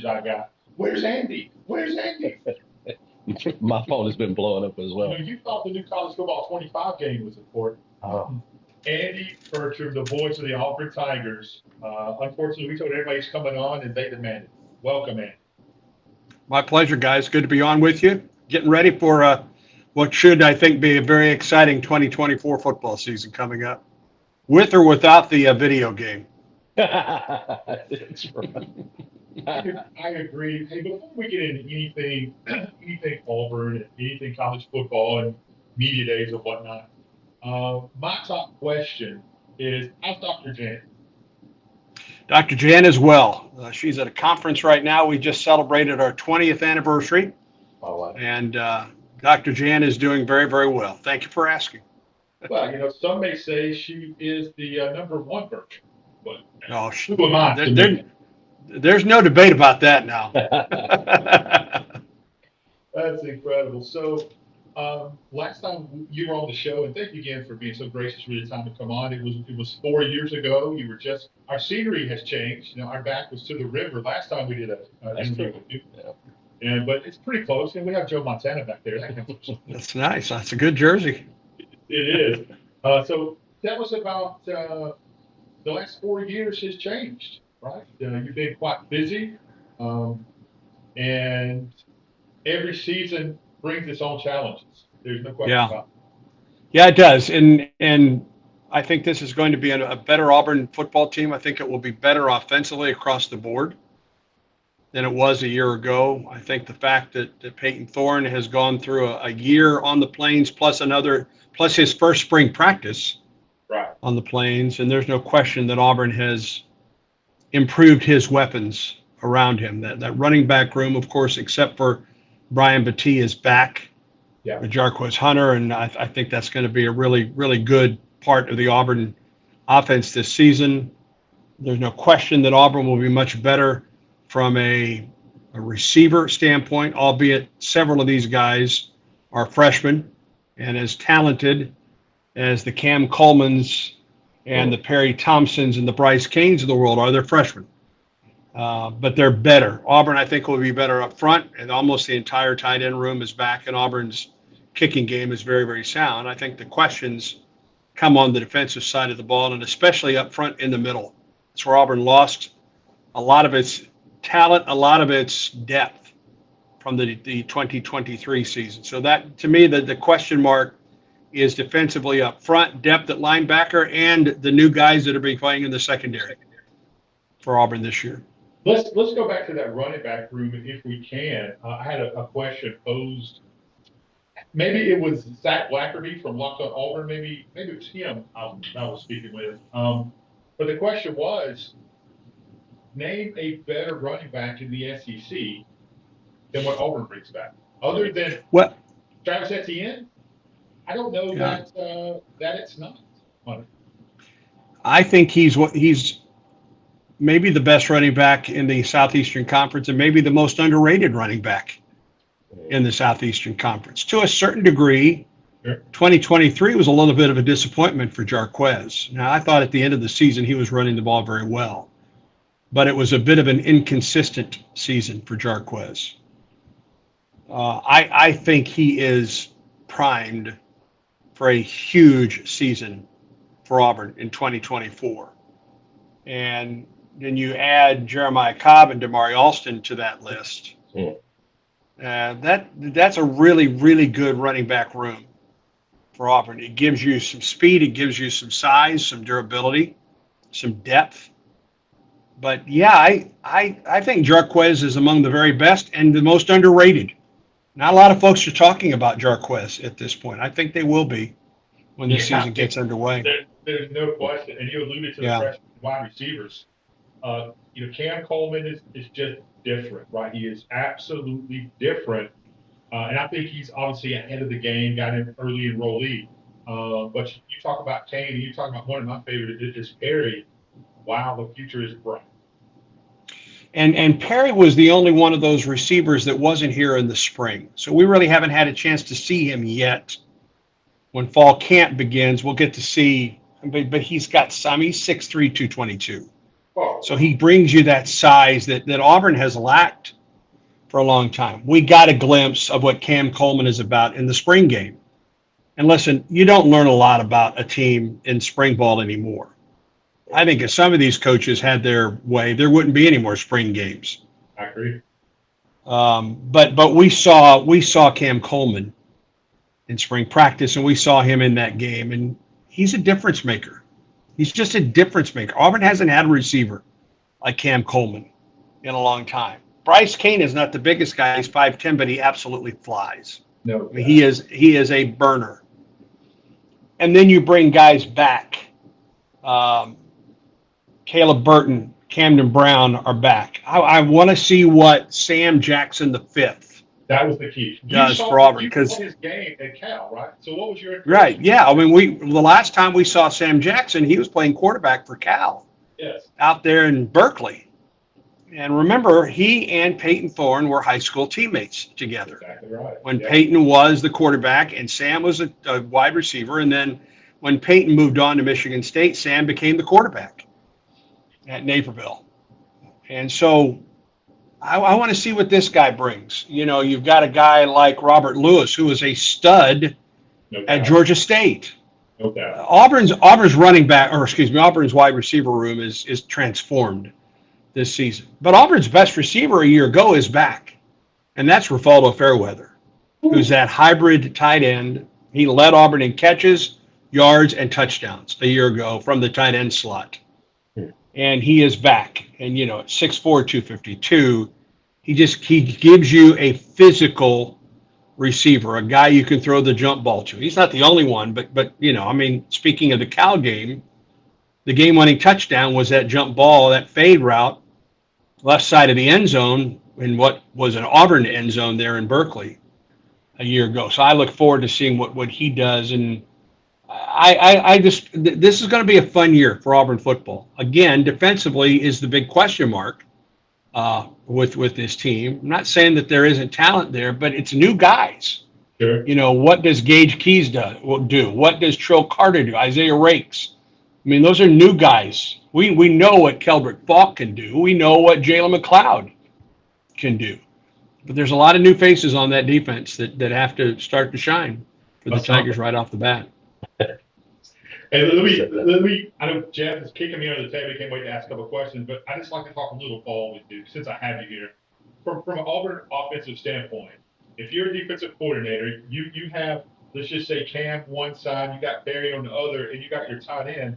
messages I got. Where's Andy? Where's Andy? My phone has been blowing up as well. You thought the new college football 25 game was important. Andy Burcham, the voice of the Auburn Tigers. Unfortunately, we told everybody he's coming on, and they demanded. Welcome, Andy. My pleasure, guys. Good to be on with you. Getting ready for what should, I think, be a very exciting 2024 football season coming up, with or without the video game. That's right. I agree. Hey, before we get into anything Auburn, anything college football and media days and whatnot, my top question is, how's Dr. Jan? Dr. Jan as well. She's at a conference right now. We just celebrated our 20th anniversary. Oh, and Dr. Jan is doing very, very well. Thank you for asking. Well, some may say she is the number one Burcham, but who am I? There's no debate about that now. That's incredible. So, last time you were on the show, and thank you again for being so gracious with the time to come on. It was 4 years ago. You were our scenery has changed. Our back was to the river last time we did an interview with you. Yeah. But it's pretty close, and we have Joe Montana back there. That's nice. That's a good jersey. It is. So tell us about the last 4 years has changed, right? You've been quite busy, and every season brings its own challenges. There's no question about it. Yeah, it does. And I think this is going to be a better Auburn football team. I think it will be better offensively across the board than it was a year ago. I think the fact that Peyton Thorne has gone through a year on the Plains plus his first spring practice on the Plains, and there's no question that Auburn has improved his weapons around him. That running back room, of course, except for Brian Battie, is back with Jarquez Hunter, and I think that's going to be a really, really good part of the Auburn offense this season. There's no question that Auburn will be much better from a receiver standpoint, albeit several of these guys are freshmen and as talented as the Cam Colemans and the Perry Thompsons and the Bryce Canes of the world are. They're freshmen, but they're better. Auburn, I think, will be better up front, and almost the entire tight end room is back, and Auburn's kicking game is very, very sound. I think the questions come on the defensive side of the ball, and especially up front in the middle. It's where Auburn lost a lot of its talent, a lot of its depth from the 2023 season. So that, to me, the question mark is defensively up front, depth at linebacker, and the new guys that are being playing in the secondary for Auburn this year. Let's go back to that running back room if we can. I had a question posed. Maybe it was Zach Blackerby from Locked On Auburn. Maybe it was him I was speaking with. But the question was, name a better running back in the SEC than what Auburn brings back, other than Travis Etienne. I don't know that it's not. I think he's maybe the best running back in the Southeastern Conference, and maybe the most underrated running back in the Southeastern Conference. To a certain degree, 2023 was a little bit of a disappointment for Jarquez. Now, I thought at the end of the season he was running the ball very well, but it was a bit of an inconsistent season for Jarquez. I think he is primed for a huge season for Auburn in 2024. And then you add Jeremiah Cobb and Damari Alston to that list. That's a really, really good running back room for Auburn. It gives you some speed, it gives you some size, some durability, some depth. But yeah, I think Jarquez is among the very best and the most underrated. Not a lot of folks are talking about Jarquez at this point. I think they will be when this season gets underway. There's no question, and you alluded to the freshman wide receivers. Cam Coleman is just different, right? He is absolutely different, and I think he's obviously ahead of the game, got in early enrollee. But you talk about Kane, and you talk about one of my favorites is Perry. Wow, the future is bright. And Perry was the only one of those receivers that wasn't here in the spring. So we really haven't had a chance to see him yet. When fall camp begins, we'll get to see. But he's got some. He's 6'3", 222. So he brings you that size that Auburn has lacked for a long time. We got a glimpse of what Cam Coleman is about in the spring game. And listen, you don't learn a lot about a team in spring ball anymore. I think if some of these coaches had their way, there wouldn't be any more spring games. I agree. But we saw Cam Coleman in spring practice, and we saw him in that game, and he's a difference maker. He's just a difference maker. Auburn hasn't had a receiver like Cam Coleman in a long time. Bryce Kane is not the biggest guy. He's 5'10", but he absolutely flies. No, I mean, he is a burner. And then you bring guys back. Caleb Burton, Camden Brown are back. I want to see what Sam Jackson V that was the key. does for Auburn, because his game at Cal, right? So what was your right? Yeah, I mean, the last time we saw Sam Jackson, he was playing quarterback for Cal. Yes. Out there in Berkeley. And remember, he and Peyton Thorne were high school teammates together. Exactly right. When Peyton was the quarterback and Sam was a wide receiver. And then when Peyton moved on to Michigan State, Sam became the quarterback at Naperville. And so I want to see what this guy brings. You know, you've got a guy like Robert Lewis, who is a stud at Georgia State. No doubt. Auburn's wide receiver room is transformed this season. But Auburn's best receiver a year ago is back, and that's Rafaldo Fairweather, who's that hybrid tight end. He led Auburn in catches, yards, and touchdowns a year ago from the tight end slot. And he is back. And, you know, at 6'4", 252, he gives you a physical receiver, a guy you can throw the jump ball to. He's not the only one, but you know, I mean, speaking of the Cal game, the game-winning touchdown was that jump ball, that fade route, left side of the end zone in what was an Auburn end zone there in Berkeley a year ago. So I look forward to seeing what he does. And this is going to be a fun year for Auburn football. Again, defensively is the big question mark with this team. I'm not saying that there isn't talent there, but it's new guys. Sure. You know, what does Gage Keys do? What does Trill Carter do? Isaiah Rakes. I mean, those are new guys. We know what Kelbrick Falk can do. We know what Jalen McLeod can do. But there's a lot of new faces on that defense that have to start to shine for the Tigers right off the bat. And let me, I know Jeff is kicking me under the table. I can't wait to ask a couple of questions, but I just like to talk a little ball with you since I have you here. From an Auburn offensive standpoint, if you're a defensive coordinator, you have, let's just say, Cam one side, you got Barry on the other, and you got your tight end.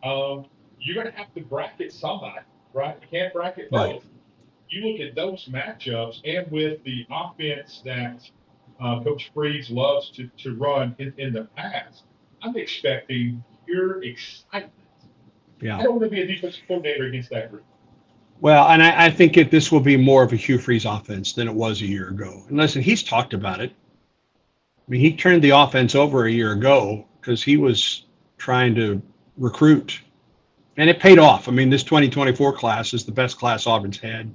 You're going to have to bracket somebody, right? You can't bracket both. Right. You look at those matchups, and with the offense that Coach Freeze loves to run in the past, I'm expecting pure excitement. Yeah. I don't want to be a defensive coordinator against that group. Well, and I think this will be more of a Hugh Freeze offense than it was a year ago. And listen, he's talked about it. I mean, he turned the offense over a year ago because he was trying to recruit. And it paid off. I mean, this 2024 class is the best class Auburn's had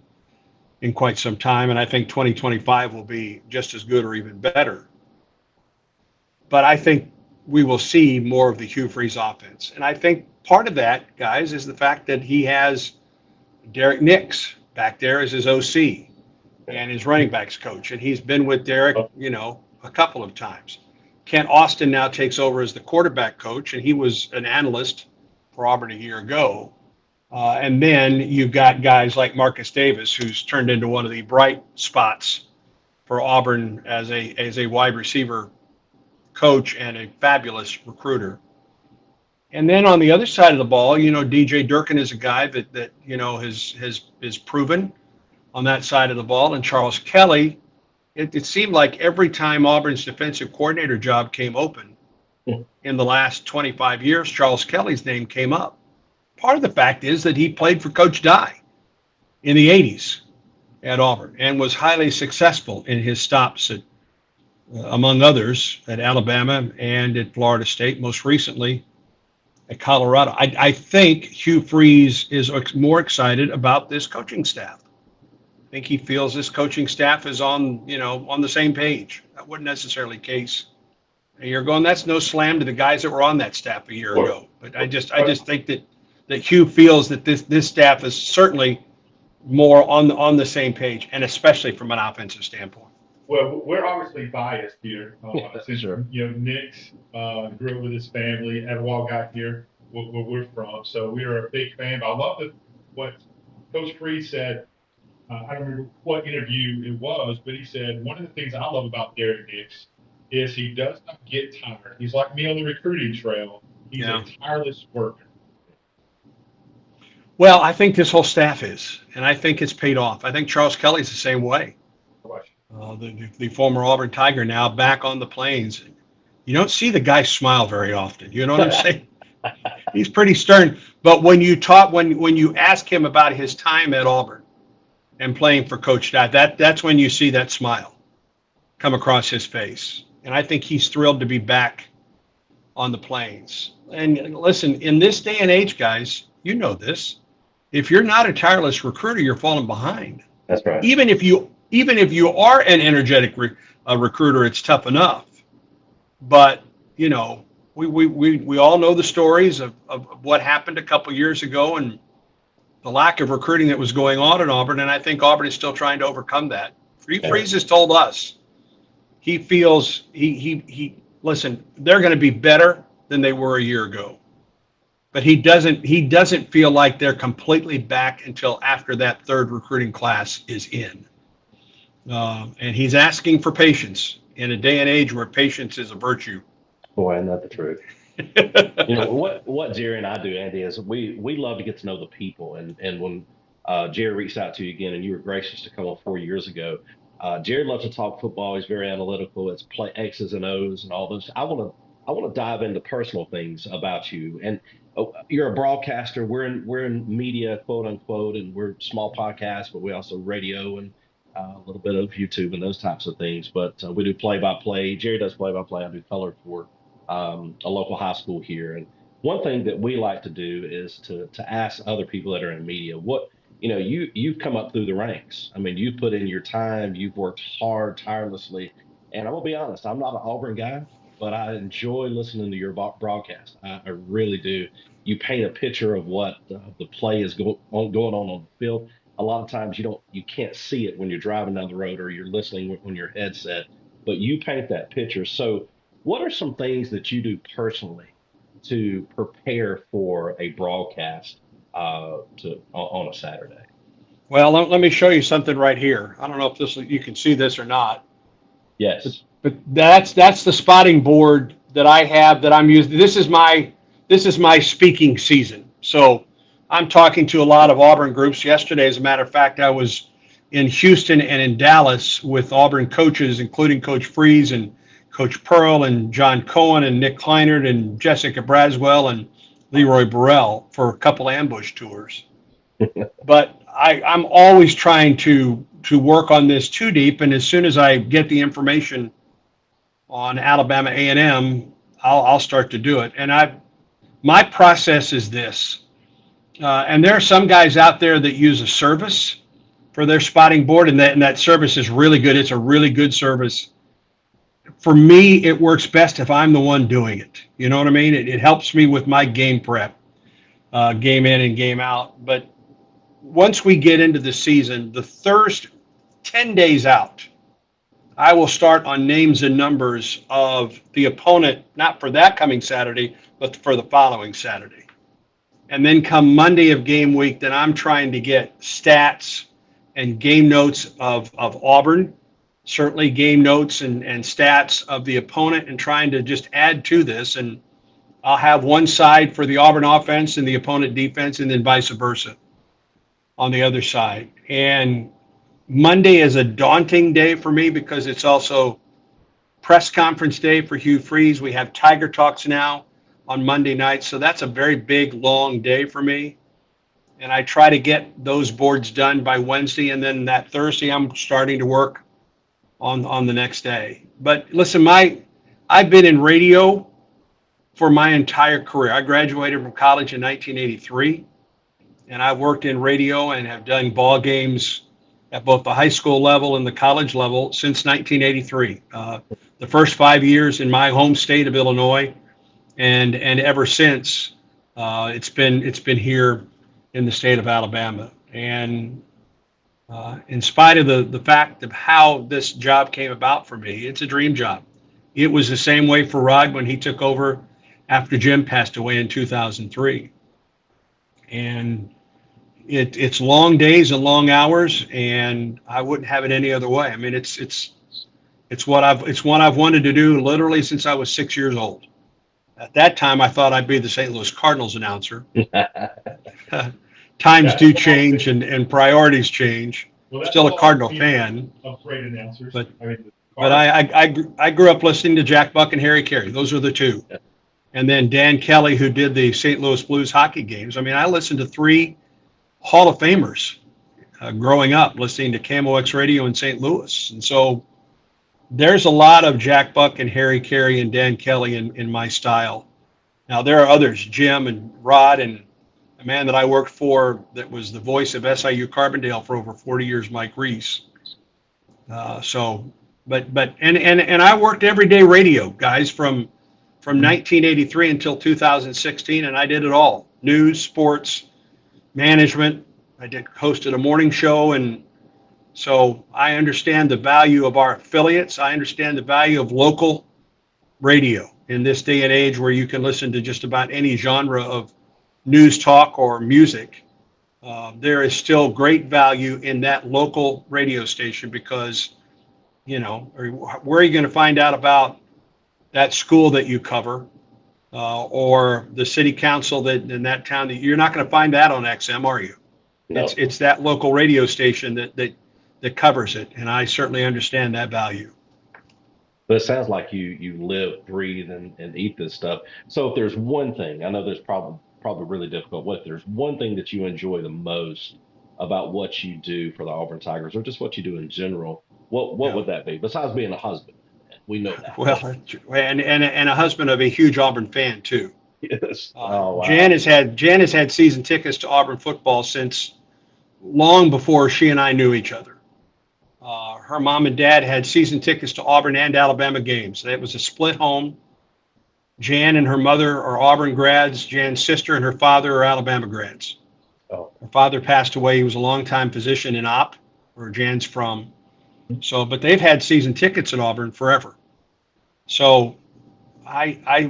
in quite some time. And I think 2025 will be just as good or even better. But I think we will see more of the Hugh Freeze offense. And I think part of that, guys, is the fact that he has Derek Nix back there as his OC and his running backs coach. And he's been with Derek, you know, a couple of times. Kent Austin now takes over as the quarterback coach, and he was an analyst for Auburn a year ago. And then you've got guys like Marcus Davis, who's turned into one of the bright spots for Auburn as a wide receiver coach and a fabulous recruiter. And then on the other side of the ball, you know, DJ Durkin is a guy that you know has proven on that side of the ball. And Charles Kelly, it seemed like every time Auburn's defensive coordinator job came open in the last 25 years, Charles Kelly's name came up. Part of the fact is that he played for Coach Dye in the 80s at Auburn and was highly successful in his stops at, among others, at Alabama and at Florida State, most recently at Colorado. I think Hugh Freeze is more excited about this coaching staff. I think he feels this coaching staff is on the same page. That wasn't necessarily the case a year ago, and that's no slam to the guys that were on that staff a year ago. But I just think that that Hugh feels that this staff is certainly more on the same page, and especially from an offensive standpoint. Well, we're obviously biased here, since, Sure. Nick's, grew up with his family, Etowah got here, where we're from, so we are a big fan. But I love what Coach Freeze said. I don't remember what interview it was, but he said, one of the things I love about Derek Nix is he does not get tired. He's like me on the recruiting trail. He's a tireless worker. Well, I think this whole staff is, and I think it's paid off. I think Charles Kelly's the same way. The former Auburn Tiger, now back on the Plains. You don't see the guy smile very often. You know what I'm saying? He's pretty stern. But when you ask him about his time at Auburn and playing for Coach Dye, that's when you see that smile come across his face. And I think he's thrilled to be back on the Plains. And listen, in this day and age, guys, you know this. If you're not a tireless recruiter, you're falling behind. That's right. Even if you are an energetic recruiter, it's tough enough. But we all know the stories of what happened a couple years ago and the lack of recruiting that was going on at Auburn, and I think Auburn is still trying to overcome that. Freeze has told us he feels listen, they're going to be better than they were a year ago. But he doesn't feel like they're completely back until after that third recruiting class is in. And he's asking for patience in a day and age where patience is a virtue. Boy, isn't that the truth? What Jerry and I do, Andy, is we love to get to know the people. And when Jerry reached out to you again, and you were gracious to come on 4 years ago, Jerry loves to talk football. He's very analytical. It's play X's and O's and all those. I want to dive into personal things about you. And you're a broadcaster. We're in media, quote unquote, and we're small podcasts, but we also radio and a little bit of YouTube and those types of things. But we do play-by-play. Jerry does play-by-play. I do color for a local high school here. And one thing that we like to do is to ask other people that are in media, you've come up through the ranks. I mean, you've put in your time. You've worked hard, tirelessly. And I'm going to be honest, I'm not an Auburn guy, but I enjoy listening to your broadcast. I really do. You paint a picture of what the play is going on the field. A lot of times you can't see it when you're driving down the road or you're listening on your headset, but you paint that picture. So what are some things that you do personally to prepare for a broadcast on a Saturday? Well, let me show you something right here. I don't know if you can see this or not. Yes. But that's the spotting board that I have that I'm using. This is my speaking season. So I'm talking to a lot of Auburn groups. Yesterday, as a matter of fact, I was in Houston and in Dallas with Auburn coaches, including Coach Freeze and Coach Pearl and John Cohen and Nick Kleinert and Jessica Braswell and Leroy Burrell for a couple ambush tours. But I'm always trying to work on this too deep, and as soon as I get the information on Alabama A&M, I'll start to do it. And my process is this. And there are some guys out there that use a service for their spotting board, and that service is really good. It's a really good service. For me, it works best if I'm the one doing it. You know what I mean? It helps me with my game prep, game in and game out. But once we get into the season, the first 10 days out, I will start on names and numbers of the opponent, not for that coming Saturday, but for the following Saturday. And then come Monday of game week, then I'm trying to get stats and game notes of Auburn, certainly game notes and stats of the opponent, and trying to just add to this. And I'll have one side for the Auburn offense and the opponent defense, and then vice versa on the other side. And Monday is a daunting day for me because it's also press conference day for Hugh Freeze. We have Tiger Talks now on Monday night. So that's a very big, long day for me. And I try to get those boards done by Wednesday. And then that Thursday, I'm starting to work on the next day. But listen, I've been in radio for my entire career. I graduated from college in 1983. And I've worked in radio and have done ball games at both the high school level and the college level since 1983. The first 5 years in my home state of Illinois, and ever since, It's been here in the state of Alabama, and in spite of the fact of how this job came about for me, it's a dream job. It was the same way for Rod when he took over after Jim passed away in 2003. And it's long days and long hours, and I wouldn't have it any other way. I mean, it's what I've wanted to do literally since I was 6 years old. At that time, I thought I'd be the St. Louis Cardinals announcer. Times do change and priorities change. Well, Still a Cardinal fan, great announcers. But- I mean, but I grew up listening to Jack Buck and Harry Carey. Those are the two. And then Dan Kelly, who did the St. Louis Blues hockey games. I mean, I listened to 3 Hall of Famers growing up, listening to KAPOW Radio in St. Louis. And so there's a lot of Jack Buck and Harry Carey and Dan Kelly in my style. Now, there are others, Jim and Rod, and a man that I worked for that was the voice of SIU Carbondale for over 40 years, Mike Reese. But I worked everyday radio, guys, from 1983 until 2016, and I did it all: news, sports, management. I hosted a morning show, and so I understand the value of our affiliates. I understand the value of local radio in this day and age where you can listen to just about any genre of news talk or music. There is still great value in that local radio station because, where are you going to find out about that school that you cover or the city council that in that town? That you're not going to find that on XM, are you? No. It's that local radio station that covers it, and I certainly understand that value. But it sounds like you live, breathe, and eat this stuff. So if there's one thing, I know there's probably really difficult, but if there's one thing that you enjoy the most about what you do for the Auburn Tigers, or just what you do in general, what would that be? Besides being a husband, we know that. Well, and a husband of a huge Auburn fan too. Yes. Oh, wow. Jan has had season tickets to Auburn football since long before she and I knew each other. Her mom and dad had season tickets to Auburn and Alabama games. It was a split home. Jan and her mother are Auburn grads. Jan's sister and her father are Alabama grads. Oh. Her father passed away. He was a longtime physician in Opp, where Jan's from. So, but they've had season tickets at Auburn forever. So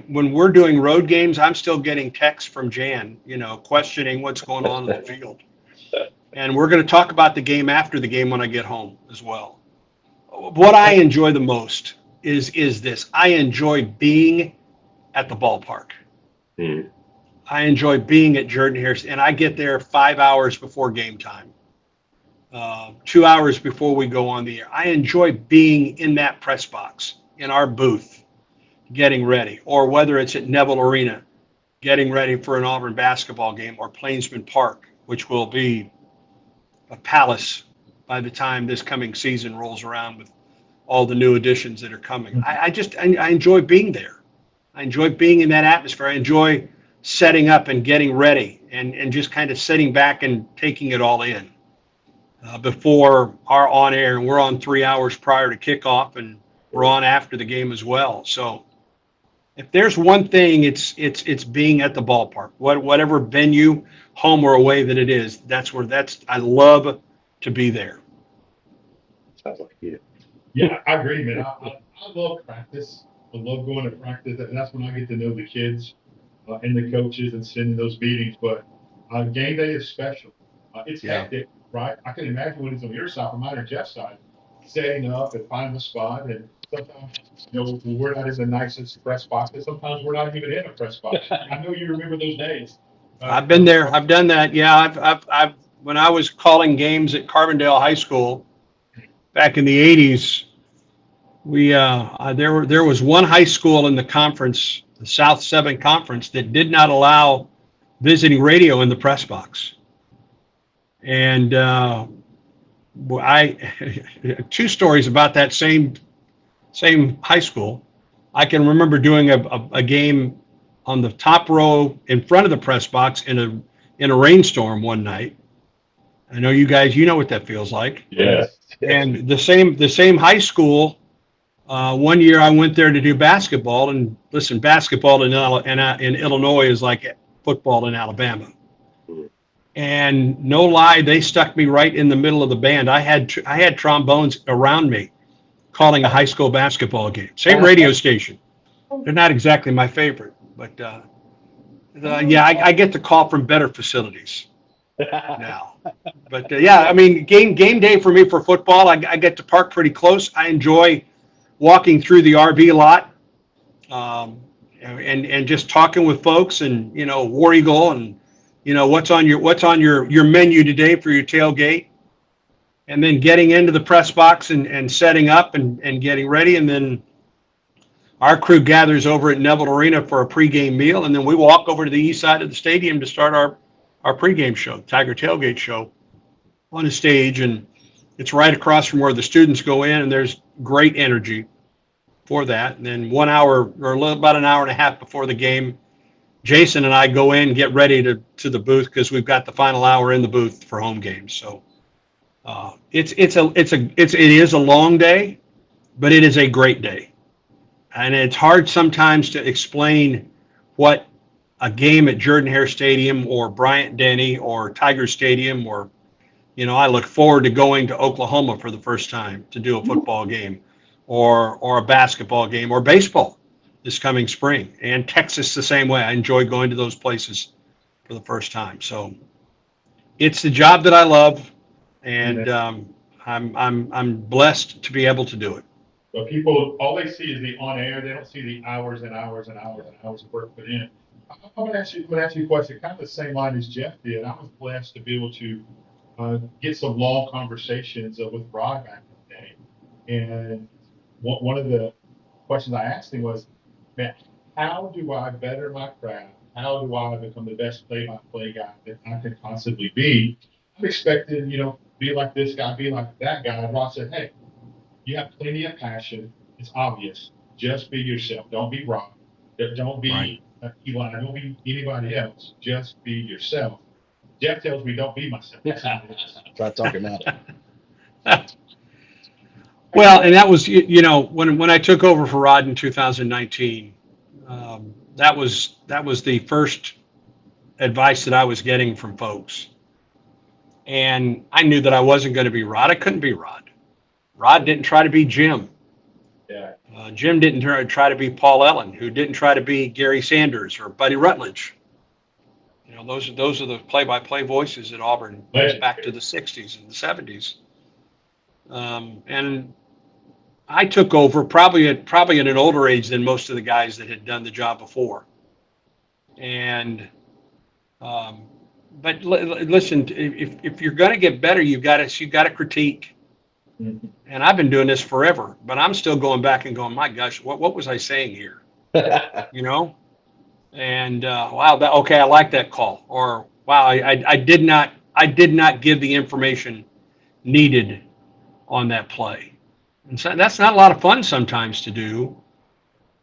when we're doing road games, I'm still getting texts from Jan, questioning what's going on in the field. And we're going to talk about the game after the game when I get home as well. What I enjoy the most is this. I enjoy being at the ballpark. Mm. I enjoy being at Jordan Hare, and I get there 5 hours before game time, 2 hours before we go on the air. I enjoy being in that press box, in our booth, getting ready, or whether it's at Neville Arena, getting ready for an Auburn basketball game, or Plainsman Park, which will be a palace by the time this coming season rolls around with all the new additions that are coming. I enjoy being there. I enjoy being in that atmosphere. I enjoy setting up and getting ready and just kind of sitting back and taking it all in before our on air. And we're on 3 hours prior to kickoff, and we're on after the game as well. So if there's one thing, it's being at the ballpark, whatever venue, home or away that it is. I love to be there. Sounds like you. Yeah, I agree, man. I love practice. I love going to practice, and that's when I get to know the kids and the coaches and sitting in those meetings. But game day is special. It's hectic, right? I can imagine when it's on your side, from mine or Jeff's side, setting up and finding the spot. And sometimes, we're not in the nicest press box, and sometimes we're not even in a press box. I know you remember those days. I've been there. I've done that. Yeah, I've when I was calling games at Carbondale High School back in the 80s, there was one high school in the conference, the South 7 Conference, that did not allow visiting radio in the press box. And two stories about that same high school. I can remember doing a game on the top row in front of the press box in a rainstorm one night. I know you guys, know what that feels like. Yes. And the same high school. One year I went there to do basketball, and listen, basketball in Illinois is like football in Alabama. And no lie, they stuck me right in the middle of the band. I had trombones around me calling a high school basketball game. Same radio station. They're not exactly my favorite, but yeah, I get the call from better facilities now. But yeah, I mean, game day for me for football, I get to park pretty close. I enjoy walking through the RV lot, and just talking with folks, and War Eagle, and what's on your menu today for your tailgate, and then getting into the press box and setting up and getting ready, and then our crew gathers over at Neville Arena for a pregame meal, and then we walk over to the east side of the stadium to start our pregame show, Tiger Tailgate Show, on a stage, and it's right across from where the students go in, and there's great energy for that. And then 1 hour or about an hour and a half before the game, Jason and I go in, get ready to the booth, because we've got the final hour in the booth for home games. So it is a long day, but it is a great day. And it's hard sometimes to explain what a game at Jordan-Hare Stadium or Bryant-Denny or Tiger Stadium, or, I look forward to going to Oklahoma for the first time to do a football game, or a basketball game, or baseball this coming spring, and Texas the same way. I enjoy going to those places for the first time. So it's the job that I love, and I'm blessed to be able to do it. But people, all they see is the on air. They don't see the hours and hours and hours and hours of work put in. I'm going to ask you a question, kind of the same line as Jeff did. I was blessed to be able to get some long conversations with Rod back in the day. And one of the questions I asked him was, man, how do I better my craft? How do I become the best play-by-play guy that I can possibly be? I'm expecting, be like this guy, be like that guy. And Rod said, hey, you have plenty of passion. It's obvious. Just be yourself. Don't be Rob. Don't be Eli. Don't be anybody else. Just be yourself. Jeff tells me don't be myself. Try talking about it. Well, and that was, when I took over for Rod in 2019, that was the first advice that I was getting from folks. And I knew that I wasn't going to be Rod. I couldn't be Rod. Rod didn't try to be Jim. Yeah. Jim didn't try to be Paul Ellen, who didn't try to be Gary Sanders or Buddy Rutledge. Those are the play-by-play voices at Auburn back to the 60s and the 70s. And I took over probably at an older age than most of the guys that had done the job before. And but listen, if you're going to get better, you've got to critique. Mm-hmm. And I've been doing this forever, but I'm still going back and going, my gosh, what was I saying here? And wow, okay, I like that call. Or wow, I did not give the information needed on that play. And so that's not a lot of fun sometimes to do,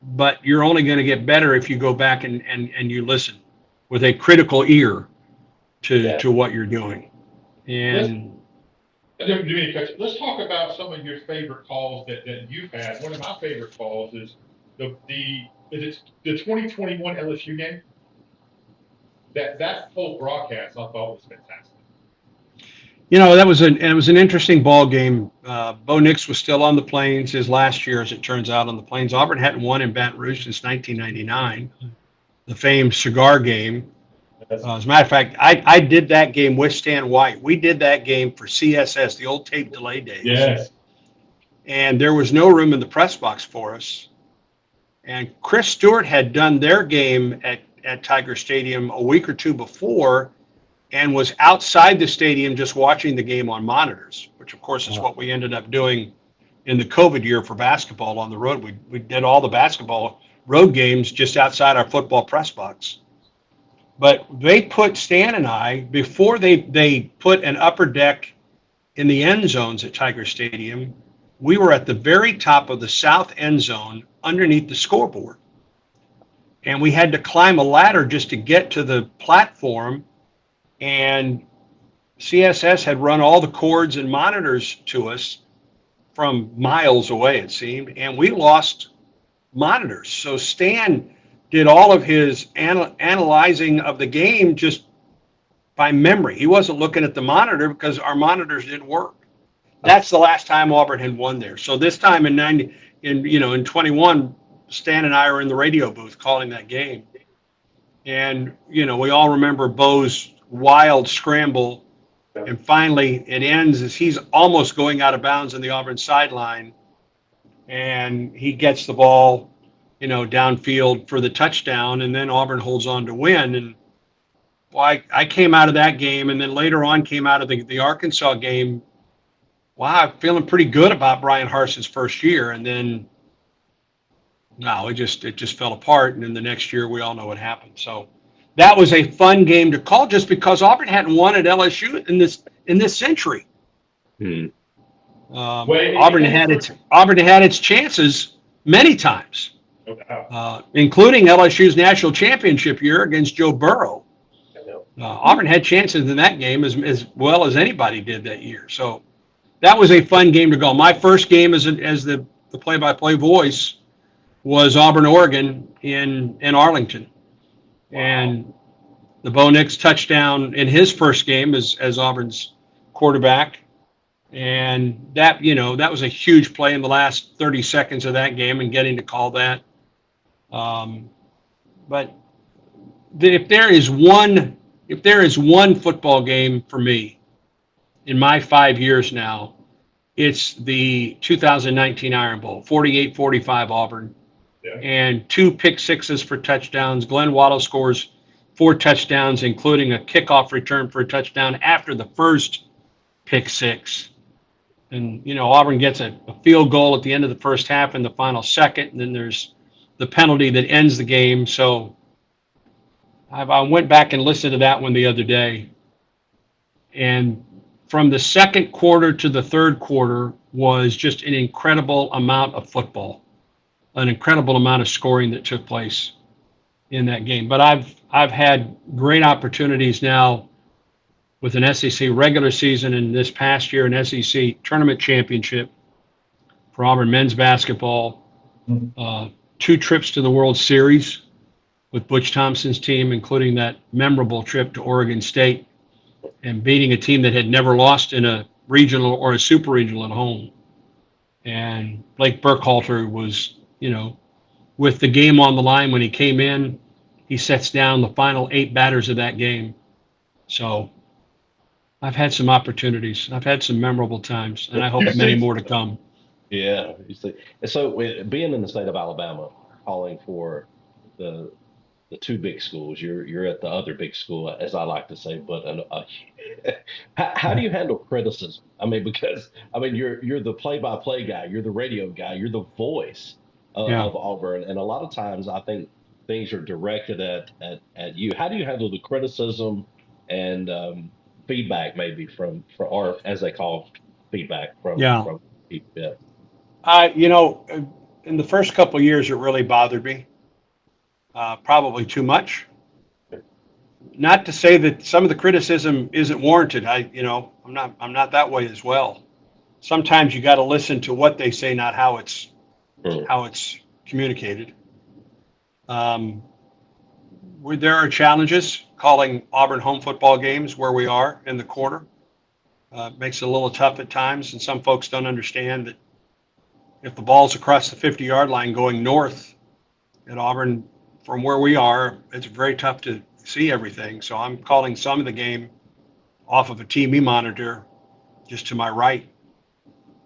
but you're only going to get better if you go back and you listen with a critical ear to what you're doing. And let's talk about some of your favorite calls that you've had. One of my favorite calls is the 2021 LSU game. That whole broadcast I thought was fantastic. It was an interesting ball game. Bo Nix was still on the Plains his last year, as it turns out, on the Plains. Auburn hadn't won in Baton Rouge since 1999, the famed cigar game. As a matter of fact, I did that game with Stan White. We did that game for CSS, the old tape delay days. Yes. And there was no room in the press box for us. And Chris Stewart had done their game at Tiger Stadium a week or two before and was outside the stadium just watching the game on monitors, which, of course, is what we ended up doing in the COVID year for basketball on the road. We did all the basketball road games just outside our football press box. But they put Stan and I, before they put an upper deck in the end zones at Tiger Stadium, we were at the very top of the south end zone underneath the scoreboard. And we had to climb a ladder just to get to the platform. And CSS had run all the cords and monitors to us from miles away, it seemed. And we lost monitors. So Stan did all of his analyzing of the game just by memory. He wasn't looking at the monitor because our monitors didn't work. That's the last time Auburn had won there. So this time in 21, Stan and I were in the radio booth calling that game. And, we all remember Bo's wild scramble. And finally, it ends as he's almost going out of bounds on the Auburn sideline. And he gets the ball, downfield for the touchdown. And then Auburn holds on to win. And I came out of that game, and then later on came out of the Arkansas game. Wow, I'm feeling pretty good about Brian Harson's first year. And then, no, it just fell apart. And then the next year, we all know what happened. So that was a fun game to call just because Auburn hadn't won at LSU in this century. Auburn had its chances many times, including LSU's national championship year against Joe Burrow. Auburn had chances in that game as well as anybody did that year. So that was a fun game to go. My first game as the play-by-play voice was Auburn, Oregon in Arlington. Wow. And the Bo Nix touchdown in his first game as Auburn's quarterback. And that was a huge play in the last 30 seconds of that game and getting to call that. But if there is one football game for me in my 5 years now, it's the 2019 Iron Bowl, 48-45 Auburn. Yeah. And 2 pick sixes for touchdowns. Glenn Waddle scores 4 touchdowns, including a kickoff return for a touchdown after the first pick six. And, Auburn gets a field goal at the end of the first half in the final second. And then there's the penalty that ends the game. So I went back and listened to that one the other day. And from the second quarter to the third quarter was just an incredible amount of football, an incredible amount of scoring that took place in that game. But I've had great opportunities now with an SEC regular season and this past year an SEC tournament championship for Auburn men's basketball, 2 trips to the World Series with Butch Thompson's team, including that memorable trip to Oregon State and beating a team that had never lost in a regional or a super regional at home. And Blake Burkhalter was, with the game on the line when he came in, he sets down the final 8 batters of that game. So I've had some opportunities. I've had some memorable times, and I hope many more to come. Yeah. So being in the state of Alabama, calling for the 2 big schools, you're at the other big school, as I like to say. But how do you handle criticism? Because you're the play-by-play guy, you're the radio guy, you're the voice of Auburn, and a lot of times I think things are directed at you. How do you handle the criticism and feedback, maybe from or as they call feedback from people? In the first couple of years, it really bothered me. Probably too much. Not to say that some of the criticism isn't warranted. I'm not that way as well. Sometimes you got to listen to what they say, not how it's communicated. There are challenges calling Auburn home football games where we are in the corner. Makes it a little tough at times, and some folks don't understand that if the ball's across the 50-yard line going north at Auburn from where we are, it's very tough to see everything. So I'm calling some of the game off of a TV monitor just to my right.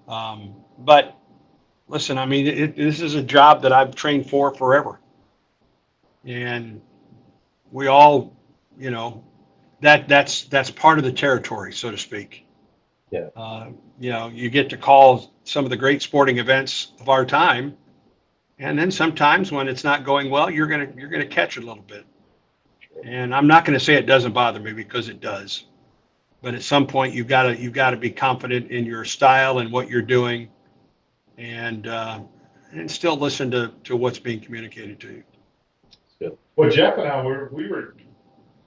But listen, this is a job that I've trained for forever. And we all, that's part of the territory, so to speak. Yeah. You get to call some of the great sporting events of our time. And then sometimes when it's not going well, you're gonna catch it a little bit. And I'm not going to say it doesn't bother me, because it does. But at some point, you've got to be confident in your style and what you're doing, and still listen to what's being communicated to you. Well, Jeff and I we were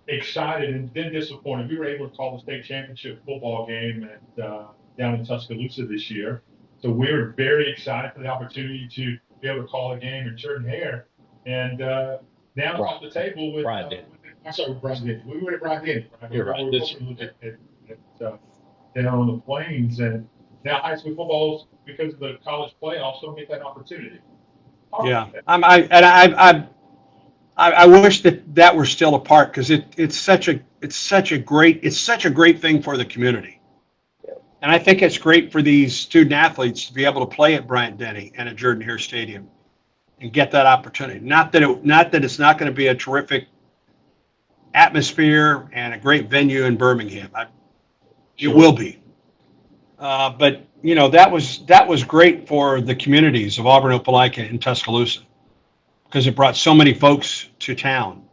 excited and then disappointed. We were able to call the state championship football game down in Tuscaloosa this year. So we were very excited for the opportunity to be able to call a game in Jordan-Hare. And now it's off the table with, Brian Denny. I'm sorry, Brian Denny. We went to Brian Denny. You're right. We're hoping to look down on the plains, and now high school footballs, because of the college playoffs, don't get that opportunity. Yeah, I wish that were still a part, because it's such a great thing for the community. And I think it's great for these student athletes to be able to play at Bryant-Denny and at Jordan-Hare Stadium and get that opportunity. Not that it's not going to be a terrific atmosphere and a great venue in Birmingham. It will be. But that was great for the communities of Auburn, Opelika, and Tuscaloosa, because it brought so many folks to town,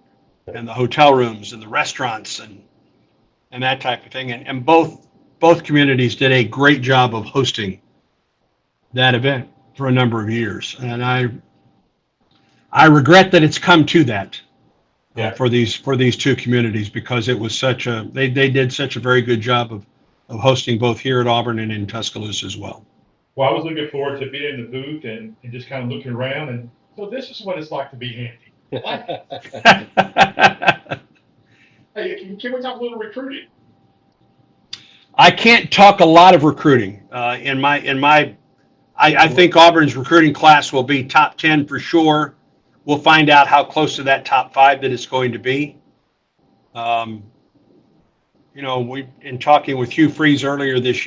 and the hotel rooms and the restaurants and that type of thing. And both communities did a great job of hosting that event for a number of years. And I regret that it's come to that for these two communities, because it was they did such a very good job of hosting both here at Auburn and in Tuscaloosa as well. Well, I was looking forward to being in the booth and just kind of looking around, and so this is what it's like to be Andy. Hey, can we talk a little recruiting? I can't talk a lot of recruiting. I think Auburn's recruiting class will be top 10 for sure. We'll find out how close to that top 5 that it's going to be. We in talking with Hugh Freeze earlier this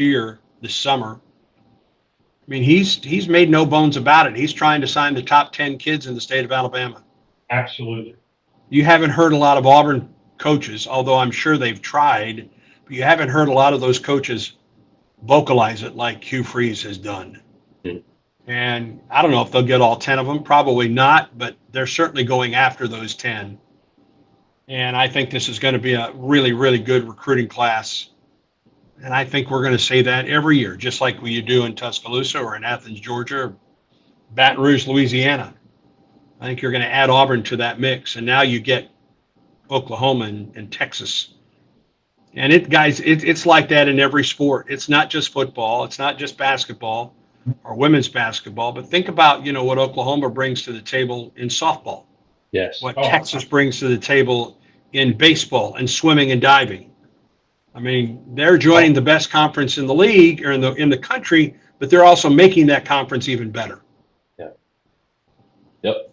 summer. I mean, he's made no bones about it. He's trying to sign the top 10 kids in the state of Alabama. Absolutely. You haven't heard a lot of Auburn coaches, although I'm sure they've tried, but you haven't heard a lot of those coaches vocalize it like Hugh Freeze has done. Mm-hmm. And I don't know if they'll get all 10 of them, probably not, but they're certainly going after those 10. And I think this is going to be a really, really good recruiting class. And I think we're going to say that every year, just like you do in Tuscaloosa or in Athens, Georgia, or Baton Rouge, Louisiana. I think you're going to add Auburn to that mix. And now you get Oklahoma and Texas. And it's like that in every sport. It's not just football. It's not just basketball or women's basketball. But think about, what Oklahoma brings to the table in softball. Yes. What Texas brings to the table in baseball and swimming and diving. I mean, they're joining the best conference in the league or in the country, but they're also making that conference even better. Yeah. Yep.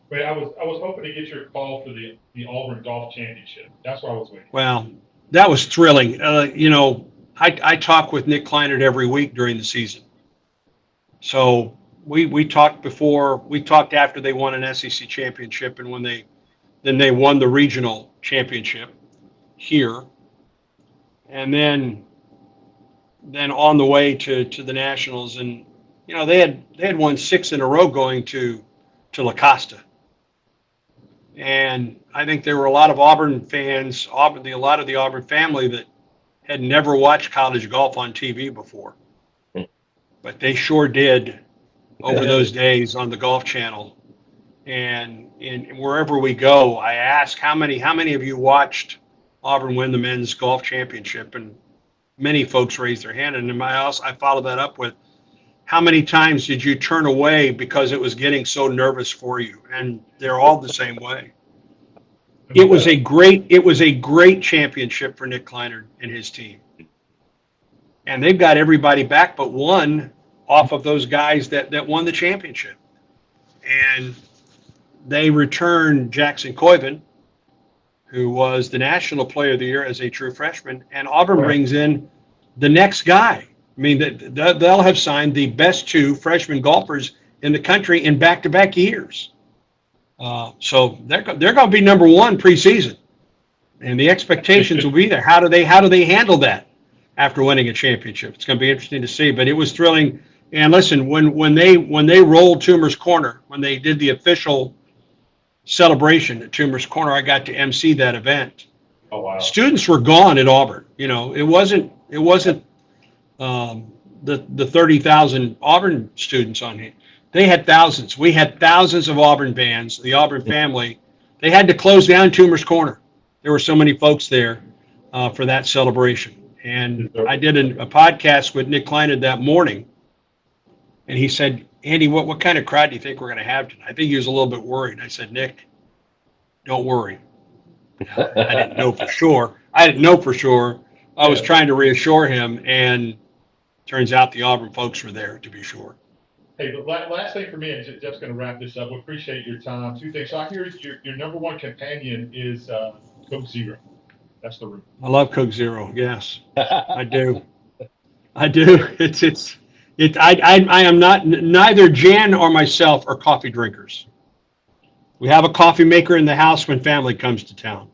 Wait, I was hoping to get your call for the Auburn Golf Championship. That's what I was waiting. Well, that was thrilling. I talk with Nick Kleinert every week during the season. So we talked before. We talked after they won an SEC championship, and when they won the regional championship here, and then on the way to the Nationals, and they had won 6 in a row going to La Costa, and I think there were a lot of Auburn fans, a lot of the Auburn family that had never watched college golf on TV before, but they sure did over those days on the Golf Channel. And wherever we go, I ask how many of you watched Auburn win the men's golf championship, and many folks raised their hand. And in my house, I follow that up with, how many times did you turn away because it was getting so nervous for you? And they're all the same way. It was a great championship for Nick Kleinert and his team. And they've got everybody back but one off of those guys that won the championship. And they returned Jackson Coyven, who was the National Player of the Year as a true freshman, and Auburn brings in the next guy. I mean, they'll have signed the best 2 freshman golfers in the country in back-to-back years. So they're going to be number 1 preseason, and the expectations will be there. How do they handle that after winning a championship? It's going to be interesting to see. But it was thrilling. And listen, when they rolled Toomer's Corner, when they did the official celebration at Toomer's Corner, I got to MC that event. Oh wow! Students were gone at Auburn. It wasn't the 30,000 Auburn students on here. They had thousands. We had thousands of Auburn fans. The Auburn family. They had to close down Toomer's Corner. There were so many folks there for that celebration. And I did a podcast with Nick Kleinert that morning. And he said, Andy, what kind of crowd do you think we're going to have tonight? I think he was a little bit worried. I said, Nick, don't worry. I didn't know for sure. I was trying to reassure him, and turns out the Auburn folks were there, to be sure. Hey, the last thing for me, and just going to wrap this up. We appreciate your time. Two things. So I hear your number one companion is Coke Zero. That's the room. I love Coke Zero. Yes, I do. I do. I am not, neither Jan or myself are coffee drinkers. We have a coffee maker in the house when family comes to town,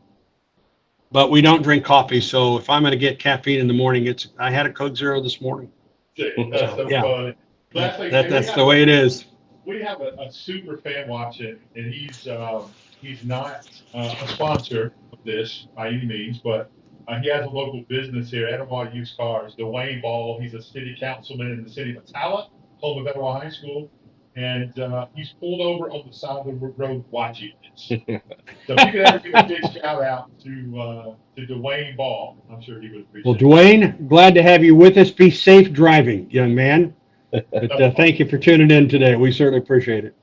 but we don't drink coffee. So if I'm going to get caffeine in the morning, I had a Coke Zero this morning. That's so yeah. funny. That's the way it is. We have a super fan watching, and he's not a sponsor of this by any means, but he has a local business here, Etowah Used Cars. Dwayne Ball, he's a city councilman in the city of Attala, home of Etowah High School, and he's pulled over on the side of the road watching this. So if you could ever give a big shout out to Dwayne Ball, I'm sure he would appreciate it. Well, Dwayne, glad to have you with us. Be safe driving, young man. But thank you for tuning in today. We certainly appreciate it.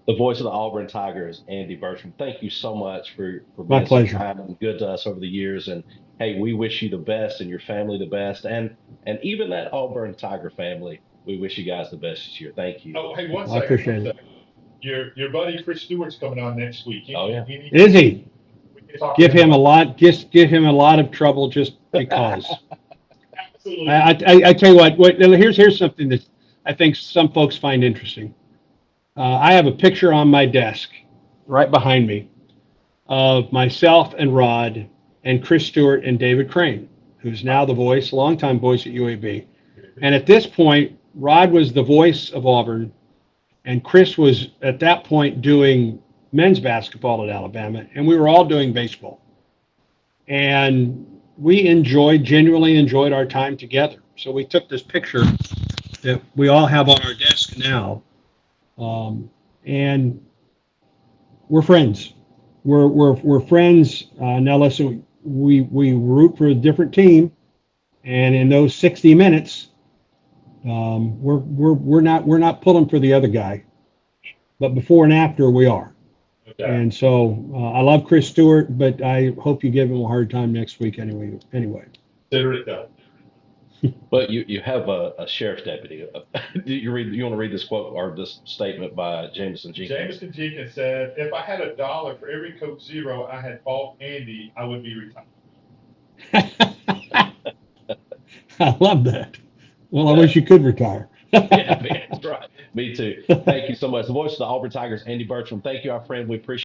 The voice of the Auburn Tigers, Andy Burcham. Thank you so much for My being pleasure. so kind and good to us over the years. And hey, we wish you the best and your family the best, and even that Auburn Tiger family. We wish you guys the best this year. Thank you. Oh, hey, one I second. appreciate it. Your buddy Chris Stewart's coming on next week. Oh, yeah. Is he? We can talk Give to him a lot. Just give him a lot of trouble, just because. Absolutely. I tell you what. Here's something that I think some folks find interesting. I have a picture on my desk, right behind me, of myself and Rod and Chris Stewart and David Crane, who's now the voice, longtime voice at UAB. And at this point, Rod was the voice of Auburn, and Chris was at that point doing men's basketball at Alabama, and we were all doing baseball. And we genuinely enjoyed our time together. So we took this picture that we all have on our desk now, and we're friends. We're friends. Now listen, we root for a different team, and in those 60 minutes, we're not pulling for the other guy, but before and after we are. Okay. And so I love Chris Stewart, but I hope you give him a hard time next week anyway. Consider it done. But you have a sheriff's deputy. You want to read this quote or this statement by Jameson Jenkins? Jameson Jenkins said, "If I had $1 for every Coke Zero I had bought Andy, I would be retired." I love that. Well, I wish you could retire. Yeah, man, that's right. Me too. Thank you so much. The voice of the Auburn Tigers, Andy Burcham. Thank you, our friend. We appreciate